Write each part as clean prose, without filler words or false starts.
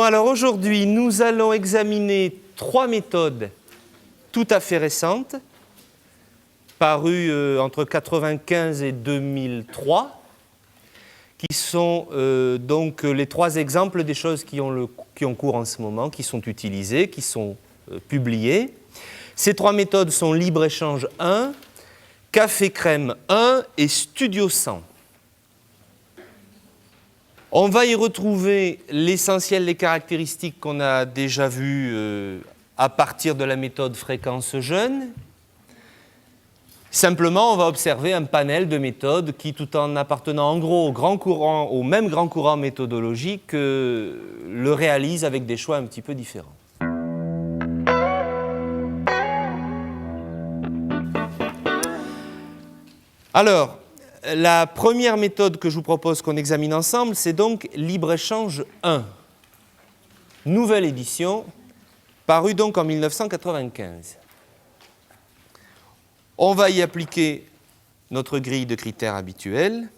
Bon, alors aujourd'hui, nous allons examiner 3 méthodes tout à fait récentes, parues entre 1995 et 2003, qui sont donc les 3 exemples des choses qui ont cours en ce moment, qui sont utilisées, qui sont publiées. Ces 3 méthodes sont Libre-Échange 1, Café Crème 1 et Studio 100. On va y retrouver l'essentiel des caractéristiques qu'on a déjà vues à partir de la méthode fréquence jeune. Simplement, on va observer un panel de méthodes qui, tout en appartenant en gros au même grand courant méthodologique, le réalisent avec des choix un petit peu différents. Alors, la première méthode que je vous propose qu'on examine ensemble, c'est donc Libre-Échange 1. Nouvelle édition, parue donc en 1995. On va y appliquer notre grille de critères habituelle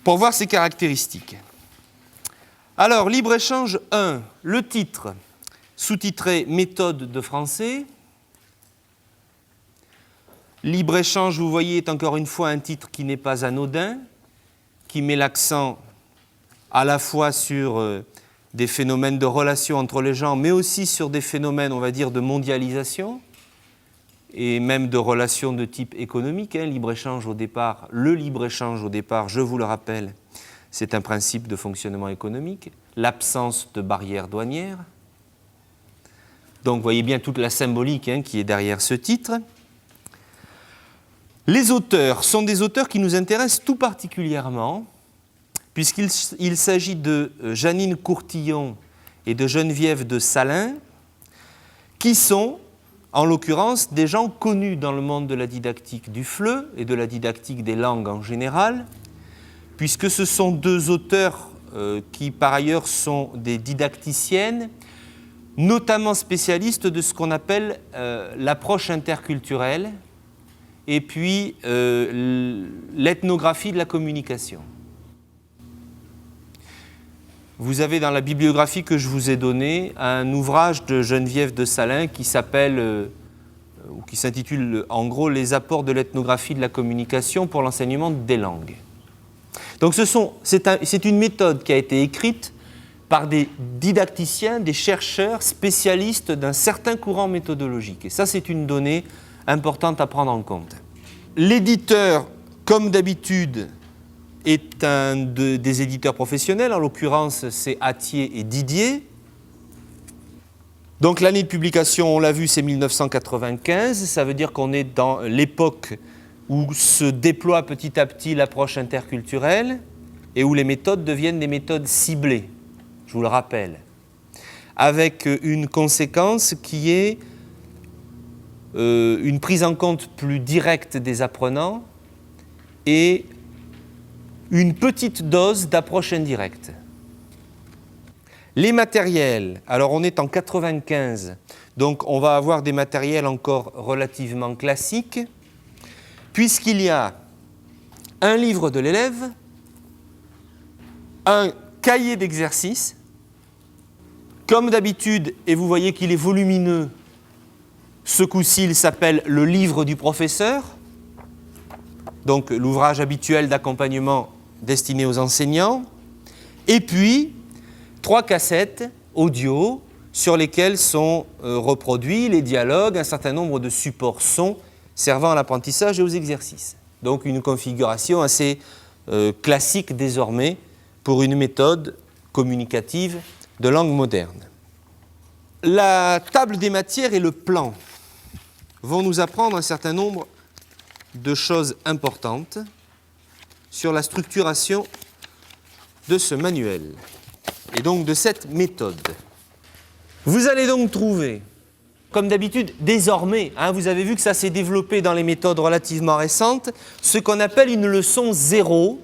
pour voir ses caractéristiques. Alors, Libre-Échange 1, le titre, sous-titré « Méthode de français ». Libre-Échange, vous voyez, est encore une fois un titre qui n'est pas anodin, qui met l'accent à la fois sur des phénomènes de relations entre les gens, mais aussi sur des phénomènes, on va dire, de mondialisation et même de relations de type économique. Libre-Échange au départ, le libre-échange au départ, je vous le rappelle, c'est un principe de fonctionnement économique, l'absence de barrières douanières. Donc, vous voyez bien toute la symbolique qui est derrière ce titre. Les auteurs sont des auteurs qui nous intéressent tout particulièrement, puisqu'il s'agit de Janine Courtillon et de Geneviève de Salins, qui sont, en l'occurrence, des gens connus dans le monde de la didactique du FLE et de la didactique des langues en général, puisque ce sont 2 auteurs qui, par ailleurs, sont des didacticiennes, notamment spécialistes de ce qu'on appelle l'approche interculturelle, et puis l'ethnographie de la communication. Vous avez dans la bibliographie que je vous ai donnée un ouvrage de Geneviève de Salins qui s'appelle, ou qui s'intitule en gros « Les apports de l'ethnographie de la communication pour l'enseignement des langues ». Donc c'est une méthode qui a été écrite par des didacticiens, des chercheurs spécialistes d'un certain courant méthodologique. Et ça, c'est une donnée importante à prendre en compte. L'éditeur, comme d'habitude, est un des éditeurs professionnels, en l'occurrence c'est Attier et Didier. Donc l'année de publication, on l'a vu, c'est 1995, ça veut dire qu'on est dans l'époque où se déploie petit à petit l'approche interculturelle et où les méthodes deviennent des méthodes ciblées, je vous le rappelle, avec une conséquence qui est une prise en compte plus directe des apprenants et une petite dose d'approche indirecte. Les matériels, alors on est en 95, donc on va avoir des matériels encore relativement classiques, puisqu'il y a un livre de l'élève, un cahier d'exercice, comme d'habitude, et vous voyez qu'il est volumineux. Ce coup-ci, il s'appelle le livre du professeur, donc l'ouvrage habituel d'accompagnement destiné aux enseignants, et puis 3 cassettes audio sur lesquelles sont reproduits les dialogues, un certain nombre de supports son servant à l'apprentissage et aux exercices. Donc une configuration assez classique désormais pour une méthode communicative de langue moderne. La table des matières et le plan vont nous apprendre un certain nombre de choses importantes sur la structuration de ce manuel et donc de cette méthode. Vous allez donc trouver, comme d'habitude, désormais, vous avez vu que ça s'est développé dans les méthodes relativement récentes, ce qu'on appelle une leçon 0,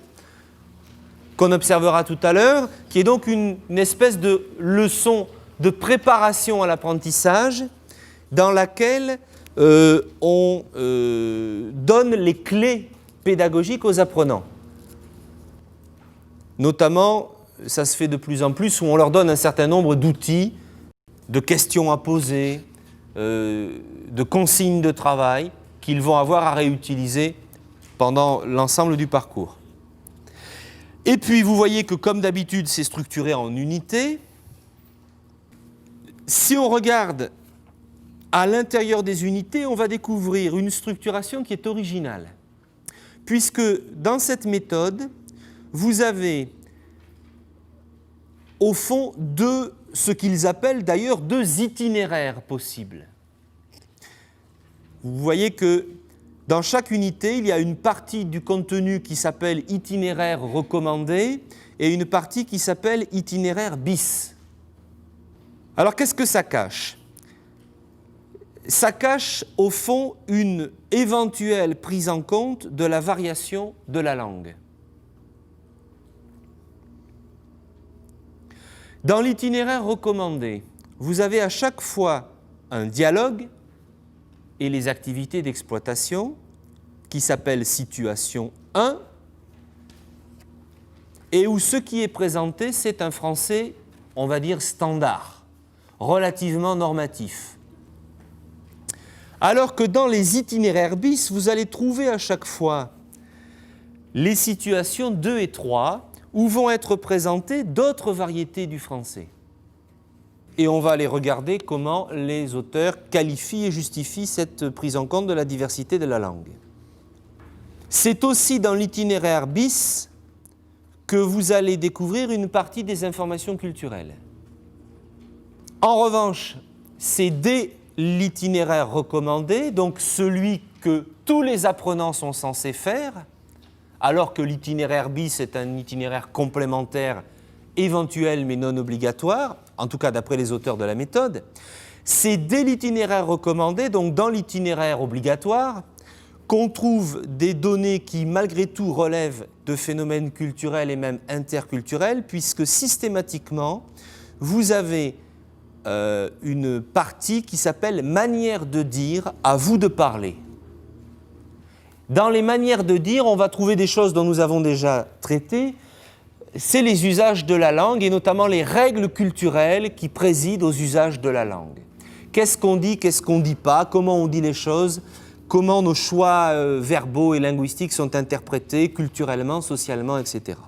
qu'on observera tout à l'heure, qui est donc une espèce de leçon de préparation à l'apprentissage dans laquelle on donne les clés pédagogiques aux apprenants. Notamment ça se fait de plus en plus, où on leur donne un certain nombre d'outils, de questions à poser, de consignes de travail qu'ils vont avoir à réutiliser pendant l'ensemble du parcours. Et puis, vous voyez que, comme d'habitude, c'est structuré en unités. Si on regarde à l'intérieur des unités, on va découvrir une structuration qui est originale, puisque dans cette méthode, vous avez au fond ce qu'ils appellent d'ailleurs deux itinéraires possibles. Vous voyez que dans chaque unité, il y a une partie du contenu qui s'appelle itinéraire recommandé et une partie qui s'appelle itinéraire bis. Alors qu'est-ce que ça cache ? Ça cache au fond une éventuelle prise en compte de la variation de la langue. Dans l'itinéraire recommandé, vous avez à chaque fois un dialogue et les activités d'exploitation qui s'appellent situation 1 et où ce qui est présenté, c'est un français, on va dire, standard, relativement normatif. Alors que dans les itinéraires bis, vous allez trouver à chaque fois les situations 2 et 3 où vont être présentées d'autres variétés du français. Et on va aller regarder comment les auteurs qualifient et justifient cette prise en compte de la diversité de la langue. C'est aussi dans l'itinéraire bis que vous allez découvrir une partie des informations culturelles. En revanche, c'est dès l'itinéraire recommandé, donc celui que tous les apprenants sont censés faire, alors que l'itinéraire bis est un itinéraire complémentaire éventuel mais non obligatoire, en tout cas d'après les auteurs de la méthode, c'est dès l'itinéraire recommandé, donc dans l'itinéraire obligatoire, qu'on trouve des données qui malgré tout relèvent de phénomènes culturels et même interculturels, puisque systématiquement, vous avez une partie qui s'appelle « manière de dire, à vous de parler ». Dans les manières de dire, on va trouver des choses dont nous avons déjà traité, c'est les usages de la langue et notamment les règles culturelles qui président aux usages de la langue. Qu'est-ce qu'on dit, qu'est-ce qu'on ne dit pas, comment on dit les choses, comment nos choix verbaux et linguistiques sont interprétés culturellement, socialement, etc.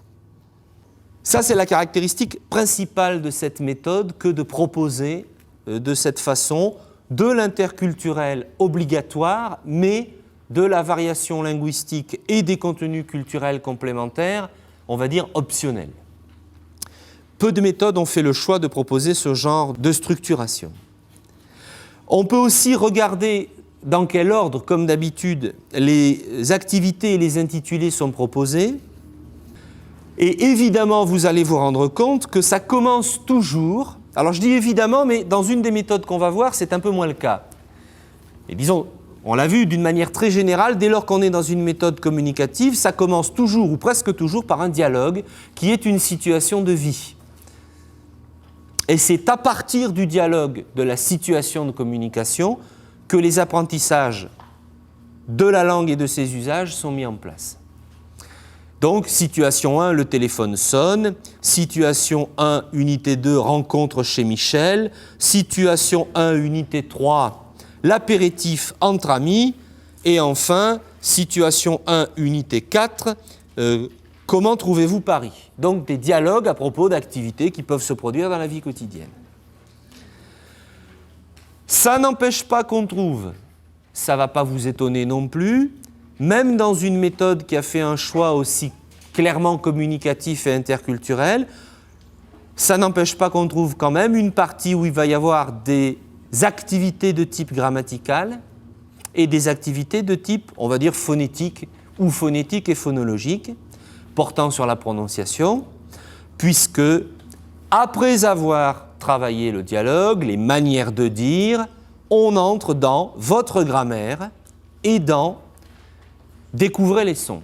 Ça, c'est la caractéristique principale de cette méthode que de proposer de cette façon de l'interculturel obligatoire, mais de la variation linguistique et des contenus culturels complémentaires, on va dire optionnels. Peu de méthodes ont fait le choix de proposer ce genre de structuration. On peut aussi regarder dans quel ordre, comme d'habitude, les activités et les intitulés sont proposés. Et évidemment, vous allez vous rendre compte que ça commence toujours, alors je dis évidemment, mais dans une des méthodes qu'on va voir, c'est un peu moins le cas. Et disons, on l'a vu d'une manière très générale, dès lors qu'on est dans une méthode communicative, ça commence toujours ou presque toujours par un dialogue qui est une situation de vie. Et c'est à partir du dialogue de la situation de communication que les apprentissages de la langue et de ses usages sont mis en place. Donc, situation 1, le téléphone sonne. Situation 1, unité 2, rencontre chez Michel. Situation 1, unité 3, l'apéritif entre amis. Et enfin, situation 1, unité 4, comment trouvez-vous Paris ? Donc, des dialogues à propos d'activités qui peuvent se produire dans la vie quotidienne. Ça n'empêche pas qu'on trouve, ça ne va pas vous étonner non plus, même dans une méthode qui a fait un choix aussi clairement communicatif et interculturel, ça n'empêche pas qu'on trouve quand même une partie où il va y avoir des activités de type grammatical et des activités de type, on va dire, phonétique ou phonétique et phonologique, portant sur la prononciation, puisque après avoir travaillé le dialogue, les manières de dire, on entre dans votre grammaire et dans découvrez les sons.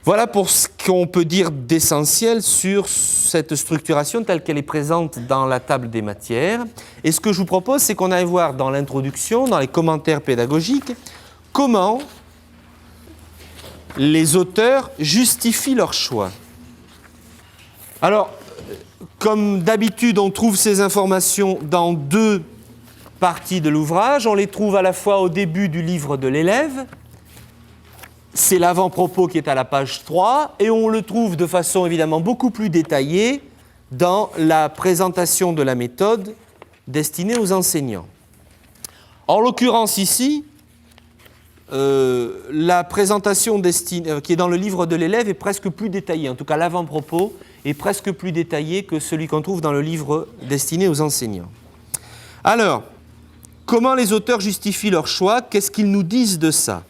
Voilà pour ce qu'on peut dire d'essentiel sur cette structuration telle qu'elle est présente dans la table des matières. Et ce que je vous propose, c'est qu'on aille voir dans l'introduction, dans les commentaires pédagogiques, comment les auteurs justifient leur choix. Alors, comme d'habitude, on trouve ces informations dans deux parties de l'ouvrage. On les trouve à la fois au début du livre de l'élève, c'est l'avant-propos qui est à la page 3, et on le trouve de façon évidemment beaucoup plus détaillée dans la présentation de la méthode destinée aux enseignants. En l'occurrence ici, la présentation qui est dans le livre de l'élève est presque plus détaillée, en tout cas l'avant-propos est presque plus détaillé que celui qu'on trouve dans le livre destiné aux enseignants. Alors, comment les auteurs justifient leur choix? Qu'est-ce qu'ils nous disent de ça?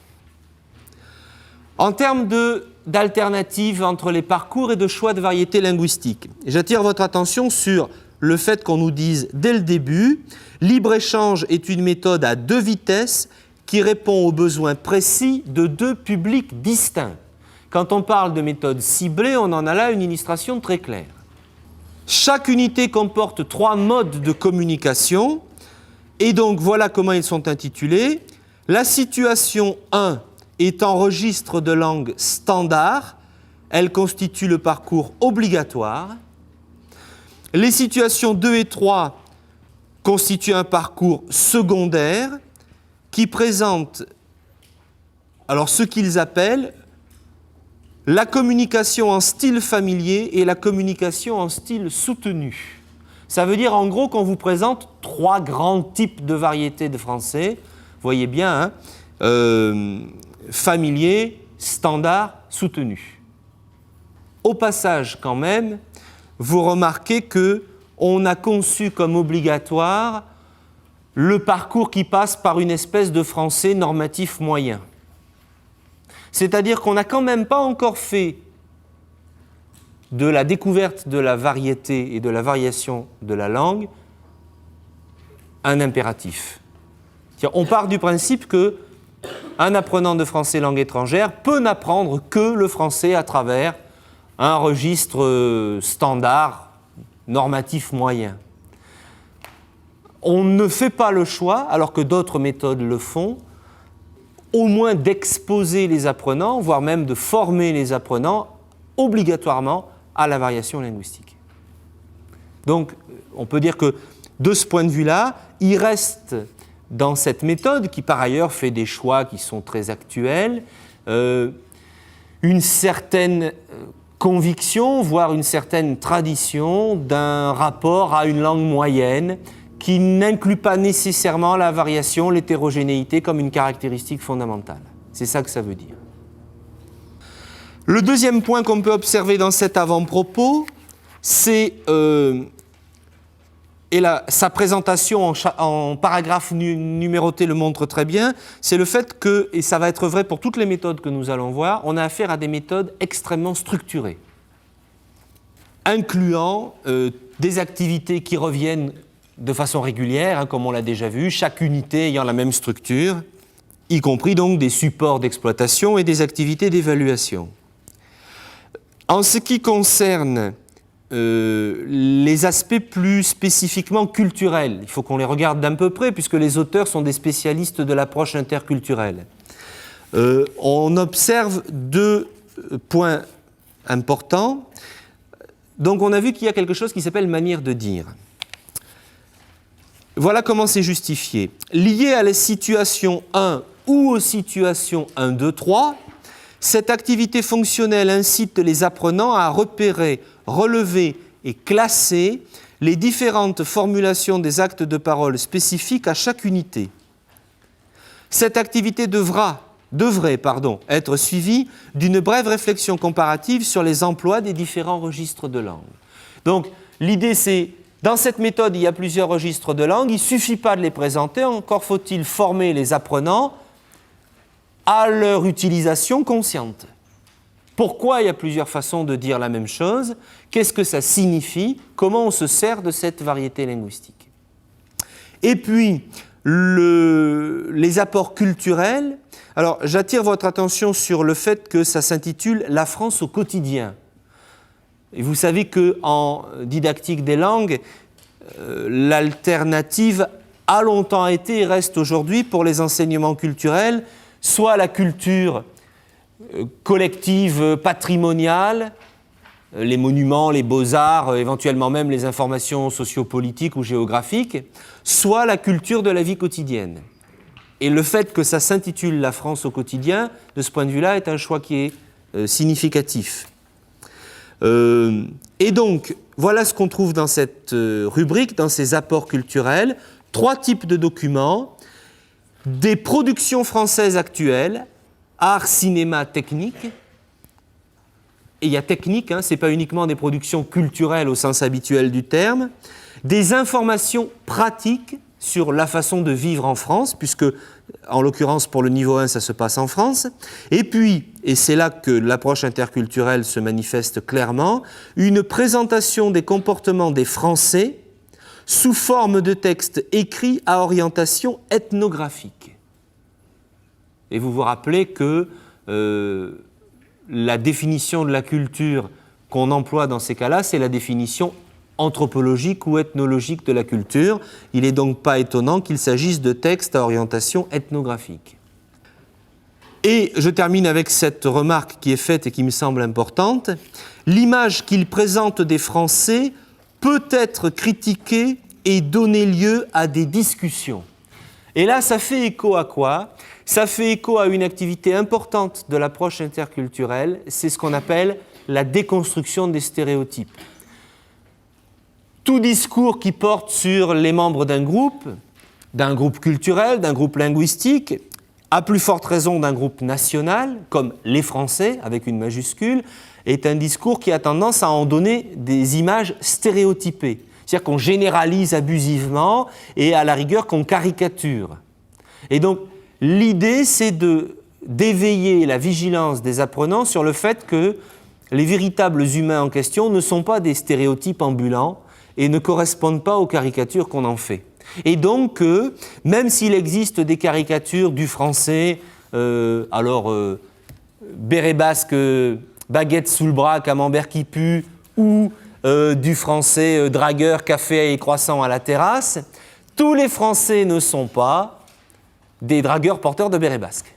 En termes d'alternatives entre les parcours et de choix de variété linguistique, j'attire votre attention sur le fait qu'on nous dise dès le début « Libre-échange est une méthode à deux vitesses qui répond aux besoins précis de deux publics distincts. » Quand on parle de méthode ciblée, on en a là une illustration très claire. Chaque unité comporte 3 modes de communication, et donc voilà comment ils sont intitulés. La situation 1 est en registre de langue standard, elle constitue le parcours obligatoire. Les situations 2 et 3 constituent un parcours secondaire qui présente alors ce qu'ils appellent la communication en style familier et la communication en style soutenu. Ça veut dire en gros qu'on vous présente 3 grands types de variétés de français. Vous voyez bien, hein, familier, standard, soutenu. Au passage quand même, vous remarquez qu'on a conçu comme obligatoire le parcours qui passe par une espèce de français normatif moyen. C'est-à-dire qu'on n'a quand même pas encore fait de la découverte de la variété et de la variation de la langue un impératif. On part du principe qu'un apprenant de français langue étrangère peut n'apprendre que le français à travers un registre standard, normatif moyen. On ne fait pas le choix, alors que d'autres méthodes le font, au moins d'exposer les apprenants, voire même de former les apprenants obligatoirement à la variation linguistique. Donc, on peut dire que de ce point de vue-là, il reste dans cette méthode, qui par ailleurs fait des choix qui sont très actuels, une certaine conviction, voire une certaine tradition d'un rapport à une langue moyenne qui n'inclut pas nécessairement la variation, l'hétérogénéité comme une caractéristique fondamentale. C'est ça que ça veut dire. Le deuxième point qu'on peut observer dans cet avant-propos, c'est, sa présentation en paragraphe numéroté le montre très bien, c'est le fait que, et ça va être vrai pour toutes les méthodes que nous allons voir, on a affaire à des méthodes extrêmement structurées, incluant des activités qui reviennent de façon régulière, hein, comme on l'a déjà vu, chaque unité ayant la même structure, y compris donc des supports d'exploitation et des activités d'évaluation. En ce qui concerne les aspects plus spécifiquement culturels, il faut qu'on les regarde d'un peu près puisque les auteurs sont des spécialistes de l'approche interculturelle. On observe 2 points importants. Donc on a vu qu'il y a quelque chose qui s'appelle manière de dire. Voilà comment c'est justifié. Lié à la situation 1 ou aux situations 1, 2, 3, cette activité fonctionnelle incite les apprenants à repérer, relever et classer les différentes formulations des actes de parole spécifiques à chaque unité. Cette activité devrait être suivie d'une brève réflexion comparative sur les emplois des différents registres de langue. Donc, l'idée c'est, dans cette méthode, il y a plusieurs registres de langue, il ne suffit pas de les présenter, encore faut-il former les apprenants à leur utilisation consciente. Pourquoi il y a plusieurs façons de dire la même chose? Qu'est-ce que ça signifie? Comment on se sert de cette variété linguistique? Et puis, les apports culturels. Alors, j'attire votre attention sur le fait que ça s'intitule « La France au quotidien ». Et vous savez qu'en didactique des langues, l'alternative a longtemps été et reste aujourd'hui pour les enseignements culturels, soit la culture collective patrimoniale, les monuments, les beaux-arts, éventuellement même les informations sociopolitiques ou géographiques, soit la culture de la vie quotidienne. Et le fait que ça s'intitule La France au quotidien, de ce point de vue-là, est un choix qui est significatif. Et donc, voilà ce qu'on trouve dans cette rubrique, dans ces apports culturels. 3 types de documents, des productions françaises actuelles, art, cinéma, technique. Et il y a technique, ce n'est pas uniquement des productions culturelles au sens habituel du terme, des informations pratiques sur la façon de vivre en France, puisque, en l'occurrence, pour le niveau 1, ça se passe en France. Et puis, et c'est là que l'approche interculturelle se manifeste clairement, une présentation des comportements des Français sous forme de textes écrits à orientation ethnographique. Et vous vous rappelez que la définition de la culture qu'on emploie dans ces cas-là, c'est la définition anthropologique ou ethnologique de la culture. Il n'est donc pas étonnant qu'il s'agisse de textes à orientation ethnographique. Et je termine avec cette remarque qui est faite et qui me semble importante. L'image qu'il présente des Français peut être critiquée et donner lieu à des discussions. Et là, ça fait écho à quoi ? Ça fait écho à une activité importante de l'approche interculturelle, c'est ce qu'on appelle la déconstruction des stéréotypes. Tout discours qui porte sur les membres d'un groupe culturel, d'un groupe linguistique, à plus forte raison d'un groupe national, comme les Français, avec une majuscule, est un discours qui a tendance à en donner des images stéréotypées. C'est-à-dire qu'on généralise abusivement et à la rigueur qu'on caricature. Et donc, l'idée, c'est d'éveiller la vigilance des apprenants sur le fait que les véritables humains en question ne sont pas des stéréotypes ambulants et ne correspondent pas aux caricatures qu'on en fait. Et donc, même s'il existe des caricatures du français, béret basque, baguette sous le bras, camembert qui pue, ou du français dragueur, café et croissant à la terrasse, tous les Français ne sont pas des dragueurs porteurs de béret basque.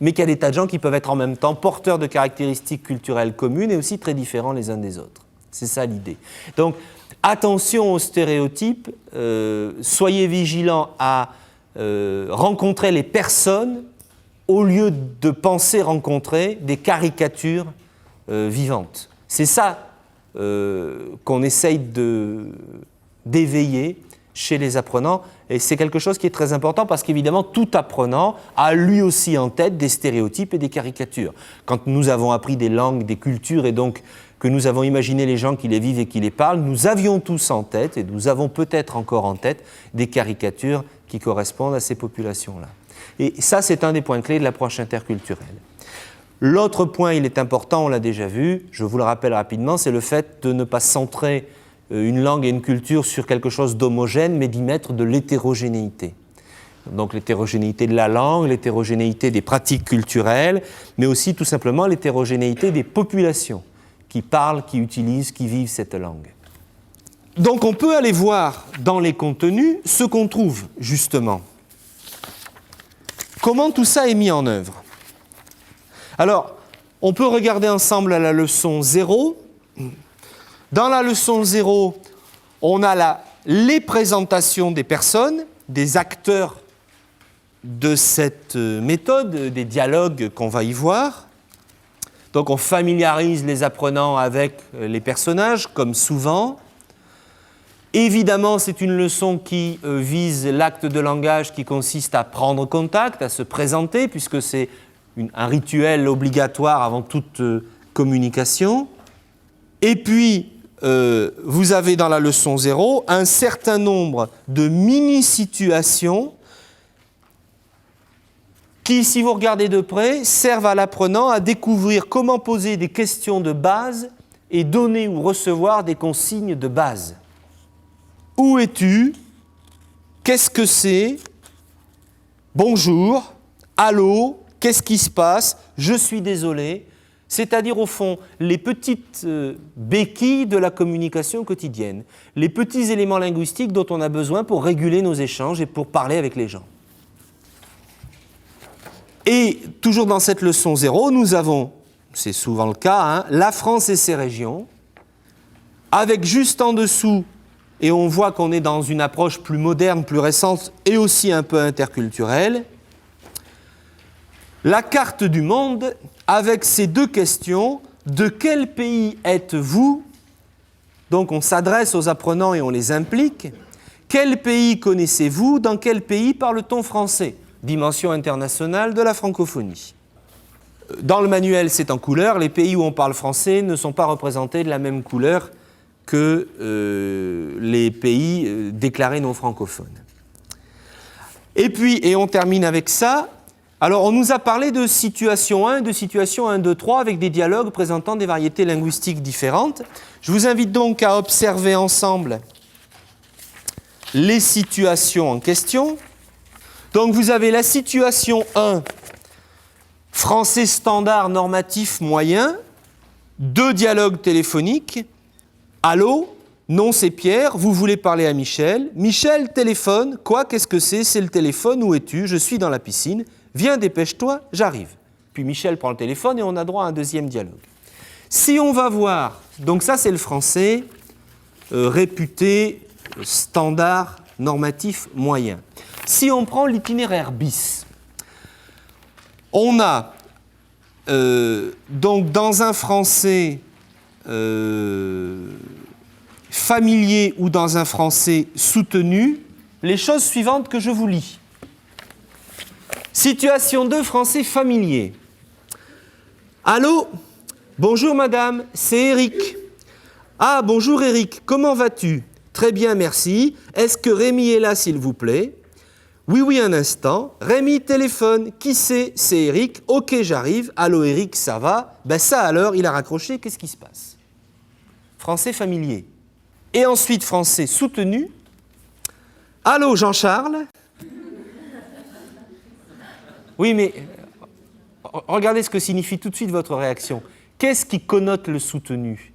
Mais qu'il y a des tas de gens qui peuvent être en même temps porteurs de caractéristiques culturelles communes et aussi très différents les uns des autres. C'est ça l'idée. Donc, attention aux stéréotypes, soyez vigilants à rencontrer les personnes au lieu de penser rencontrer des caricatures vivantes. C'est ça qu'on essaye d'éveiller chez les apprenants, et c'est quelque chose qui est très important parce qu'évidemment tout apprenant a lui aussi en tête des stéréotypes et des caricatures. Quand nous avons appris des langues, des cultures et donc que nous avons imaginé les gens qui les vivent et qui les parlent, nous avions tous en tête, et nous avons peut-être encore en tête, des caricatures qui correspondent à ces populations-là. Et ça, c'est un des points clés de l'approche interculturelle. L'autre point, il est important, on l'a déjà vu, je vous le rappelle rapidement, c'est le fait de ne pas centrer une langue et une culture sur quelque chose d'homogène, mais d'y mettre de l'hétérogénéité. Donc l'hétérogénéité de la langue, l'hétérogénéité des pratiques culturelles, mais aussi tout simplement l'hétérogénéité des populations qui parlent, qui utilisent, qui vivent cette langue. Donc on peut aller voir dans les contenus ce qu'on trouve justement. Comment tout ça est mis en œuvre ? Alors, on peut regarder ensemble à la leçon 0. Dans la leçon 0, on a les présentations des personnes, des acteurs de cette méthode, des dialogues qu'on va y voir. Donc on familiarise les apprenants avec les personnages, comme souvent. Évidemment, c'est une leçon qui vise l'acte de langage qui consiste à prendre contact, à se présenter, puisque c'est un rituel obligatoire avant toute communication. Et puis, vous avez dans la leçon 0 un certain nombre de mini-situations qui, si vous regardez de près, servent à l'apprenant à découvrir comment poser des questions de base et donner ou recevoir des consignes de base. Où es-tu ? Qu'est-ce que c'est ? Bonjour, allô, qu'est-ce qui se passe ? Je suis désolé. C'est-à-dire, au fond, les petites béquilles de la communication quotidienne, les petits éléments linguistiques dont on a besoin pour réguler nos échanges et pour parler avec les gens. Et toujours dans cette leçon 0, nous avons c'est souvent le cas, hein, la France et ses régions, avec juste en dessous, et on voit qu'on est dans une approche plus moderne, plus récente et aussi un peu interculturelle, la carte du monde avec ces deux questions. De quel pays êtes-vous? Donc on s'adresse aux apprenants et on les implique. Quel pays connaissez-vous? Dans quel pays parle-t-on français? Dimension internationale de la francophonie. Dans le manuel, c'est en couleur. Les pays où on parle français ne sont pas représentés de la même couleur que les pays déclarés non francophones. Et puis, et on termine avec ça, alors on nous a parlé de situation 1, de situation 1, 2, 3, avec des dialogues présentant des variétés linguistiques différentes. Je vous invite donc à observer ensemble les situations en question. Donc vous avez la situation 1, français standard normatif moyen, 2 dialogues téléphoniques. Allô? Non, c'est Pierre, vous voulez parler à Michel. Michel, téléphone. Quoi? Qu'est-ce que c'est? C'est le téléphone. Où es-tu? Je suis dans la piscine. Viens, dépêche-toi, j'arrive. Puis Michel prend le téléphone et on a droit à un deuxième dialogue. Si on va voir, donc ça c'est le français réputé standard normatif moyen. Si on prend l'itinéraire bis, on a donc dans un français familier ou dans un français soutenu, les choses suivantes que je vous lis. Situation 2, français familier. Allô? Bonjour madame, c'est Eric. Ah, bonjour Eric, comment vas-tu? Très bien, merci. Est-ce que Rémi est là, s'il vous plaît? Oui, oui, un instant. Rémi, téléphone. Qui c'est? C'est Eric. Ok, j'arrive. Allô Eric, ça va? Ben ça alors, il a raccroché, qu'est-ce qui se passe? Français familier. Et ensuite, français soutenu. Allô Jean-Charles? Oui, mais regardez ce que signifie tout de suite votre réaction. Qu'est-ce qui connote le soutenu?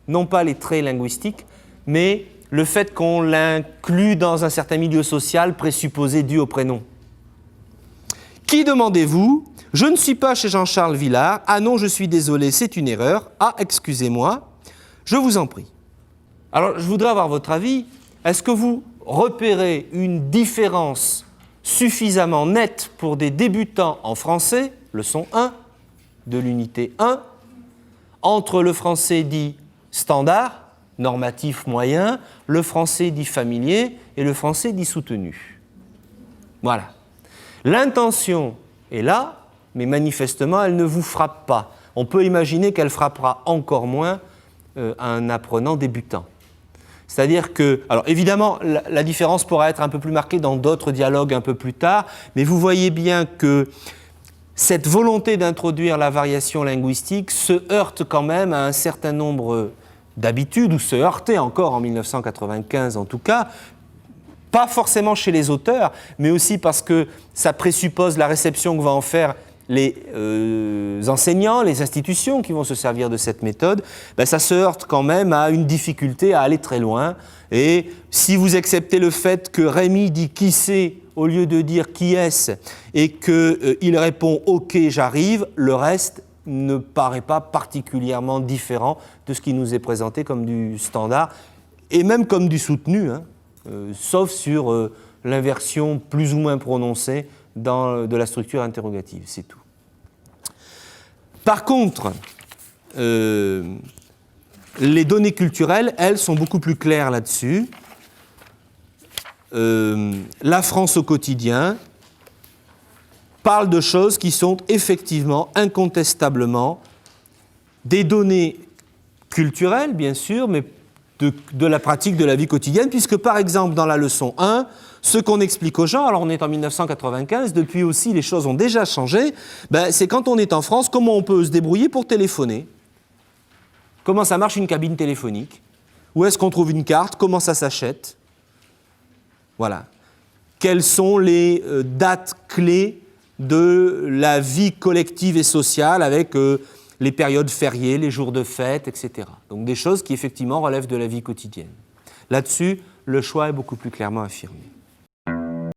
Non pas les traits linguistiques, mais le fait qu'on l'inclut dans un certain milieu social présupposé dû au prénom. Qui demandez-vous? Je ne suis pas chez Jean-Charles Villard. Ah non, je suis désolé, c'est une erreur. Ah, excusez-moi, je vous en prie. Alors, je voudrais avoir votre avis. Est-ce que vous repérez une différence suffisamment nette pour des débutants en français, leçon 1 de l'unité 1, entre le français dit standard, normatif moyen, le français dit familier et le français dit soutenu. Voilà. L'intention est là, mais manifestement, elle ne vous frappe pas. On peut imaginer qu'elle frappera encore moins un apprenant débutant. C'est-à-dire que, alors évidemment, la différence pourra être un peu plus marquée dans d'autres dialogues un peu plus tard, mais vous voyez bien que cette volonté d'introduire la variation linguistique se heurte quand même à un certain nombre d'habitudes, ou se heurtait encore en 1995 en tout cas, pas forcément chez les auteurs, mais aussi parce que ça présuppose la réception que vont en faire les enseignants, les institutions qui vont se servir de cette méthode, ben ça se heurte quand même à une difficulté à aller très loin. Et si vous acceptez le fait que Rémi dit « qui c'est » au lieu de dire « qui est-ce » et qu'il répond « ok, j'arrive », le reste ne paraît pas particulièrement différent de ce qui nous est présenté comme du standard et même comme du soutenu, hein, sauf sur l'inversion plus ou moins prononcée de la structure interrogative, c'est tout. Par contre, les données culturelles, elles, sont beaucoup plus claires là-dessus. La France au quotidien parle de choses qui sont effectivement, incontestablement, des données culturelles, bien sûr, mais de la pratique de la vie quotidienne, puisque par exemple dans la leçon 1, ce qu'on explique aux gens, alors on est en 1995, depuis aussi les choses ont déjà changé, ben, c'est quand on est en France, comment on peut se débrouiller pour téléphoner. Comment ça marche une cabine téléphonique? Où est-ce qu'on trouve une carte? Comment ça s'achète? Voilà. Quelles sont les dates clés de la vie collective et sociale avec les périodes fériées, les jours de fête, etc. Donc des choses qui effectivement relèvent de la vie quotidienne. Là-dessus, le choix est beaucoup plus clairement affirmé.